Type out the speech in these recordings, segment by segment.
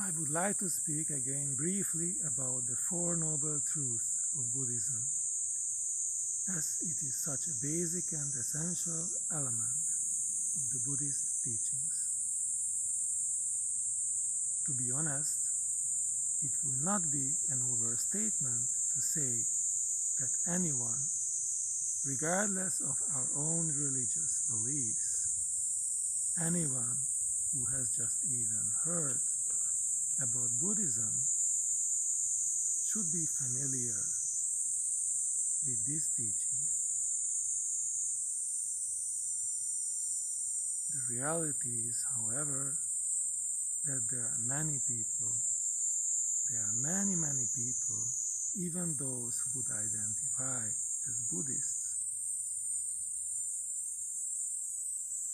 I would like to speak again briefly about the Four Noble Truths of Buddhism, as it is such a basic and essential element of the Buddhist teachings. To be honest, it would not be an overstatement to say that anyone, regardless of our own religious beliefs, anyone who has just even heard about Buddhism should be familiar with this teaching. The reality is, however, that there are many people, many people, even those who would identify as Buddhists,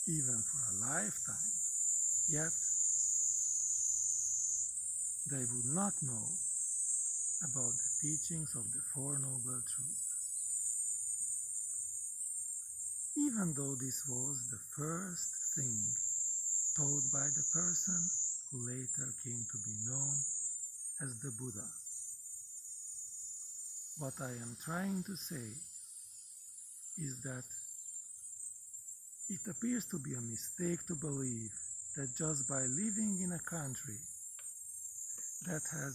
even for a lifetime, yet they would not know about the teachings of the Four Noble Truths. Even though this was the first thing taught by the person who later came to be known as the Buddha. What I am trying to say is that it appears to be a mistake to believe that just by living in a country that has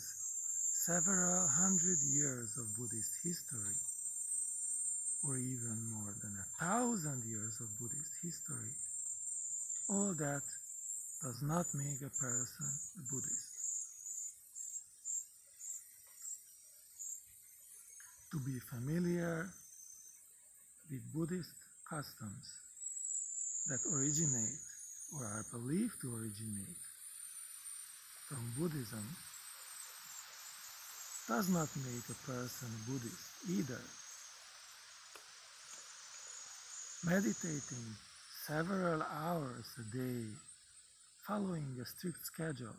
several hundred years of Buddhist history, or even more than 1,000 years of Buddhist history, all that does not make a person a Buddhist. To be familiar with Buddhist customs that originate or are believed to originate from Buddhism does not make a person Buddhist either. Meditating several hours a day, following a strict schedule,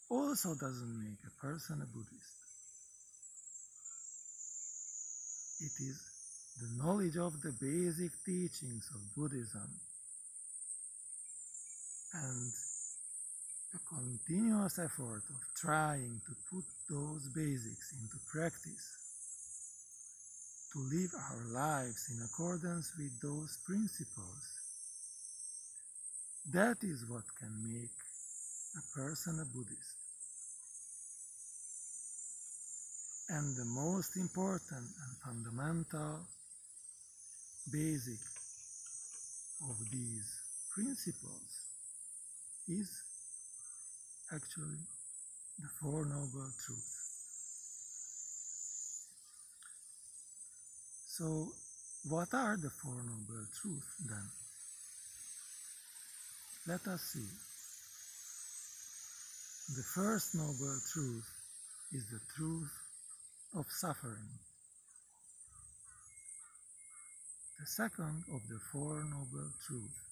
also doesn't make a person a Buddhist. It is the knowledge of the basic teachings of Buddhism and a continuous effort of trying to put those basics into practice, to live our lives in accordance with those principles. That is what can make a person a Buddhist. And the most important and fundamental basic of these principles is actually the Four Noble Truths. So, what are the Four Noble Truths then? Let us see. The first Noble Truth is the truth of suffering. The second of the Four Noble Truths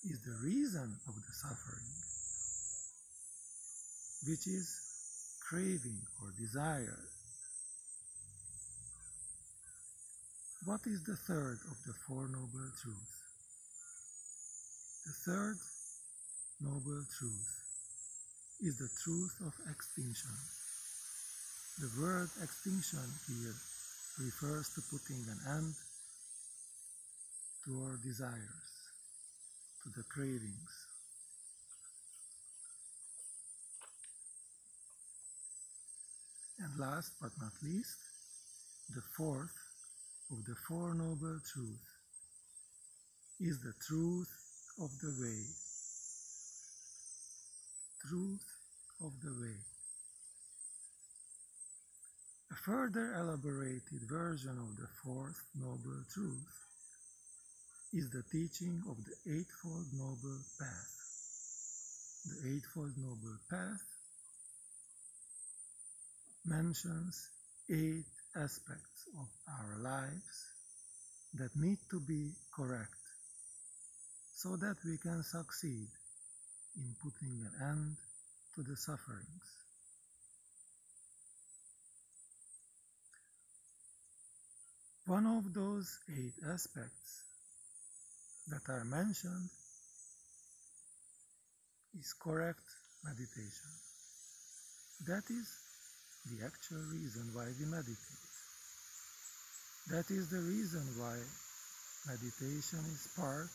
is the reason of the suffering, which is craving or desire. What is the third of the Four Noble Truths? The third Noble Truth is the truth of extinction. The word extinction here refers to putting an end to our desires, to the cravings. And last but not least, the fourth of the Four Noble Truths is the truth of the way. Truth of the way. A further elaborated version of the Fourth Noble Truth is the teaching of the Eightfold Noble Path. The Eightfold Noble Path mentions 8 aspects of our lives that need to be correct so that we can succeed in putting an end to the sufferings. One of those 8 aspects that are mentioned is correct meditation. That is the actual reason why we meditate. That is the reason why meditation is part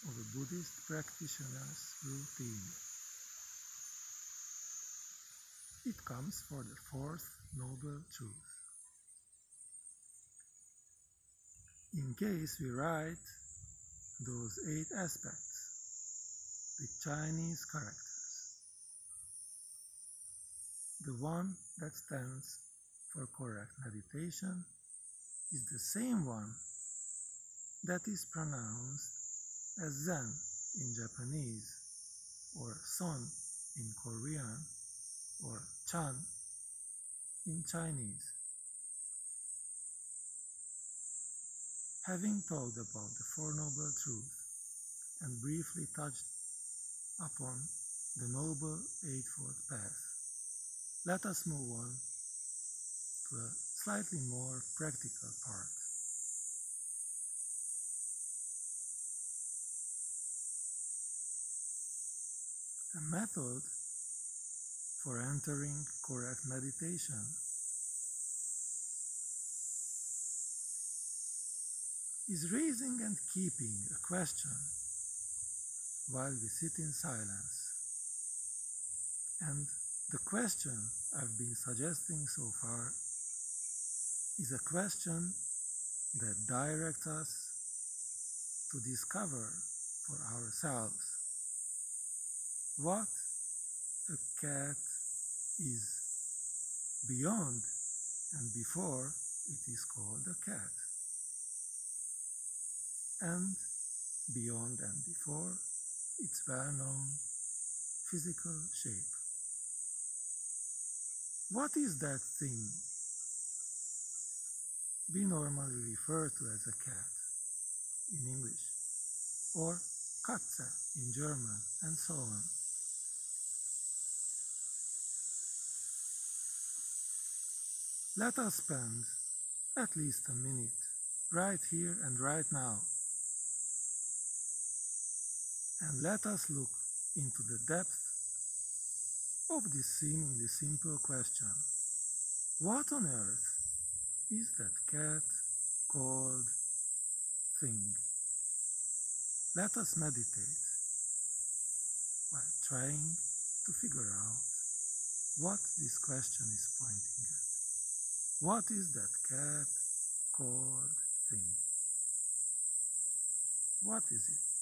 of a Buddhist practitioner's routine. It comes for the Fourth Noble Truth. In case we write those 8 aspects with Chinese characters, the one that stands for correct meditation is the same one that is pronounced as Zen in Japanese, or Son in Korean, or Chan in Chinese. Having talked about the Four Noble Truth and briefly touched upon the Noble Eightfold Path, let us move on to a slightly more practical part. A method for entering correct meditation is raising and keeping a question while we sit in silence. And the question I've been suggesting so far is a question that directs us to discover for ourselves what a cat is beyond and before it is called a cat, and beyond and before its well-known physical shape. What is that thing we normally refer to as a cat in English, or Katze in German, and so on? Let us spend at least a minute right here and right now, and let us look into the depth of this seemingly simple question. What on earth is that cat called thing? Let us meditate while trying to figure out what this question is pointing at. What is that cat called thing? What is it?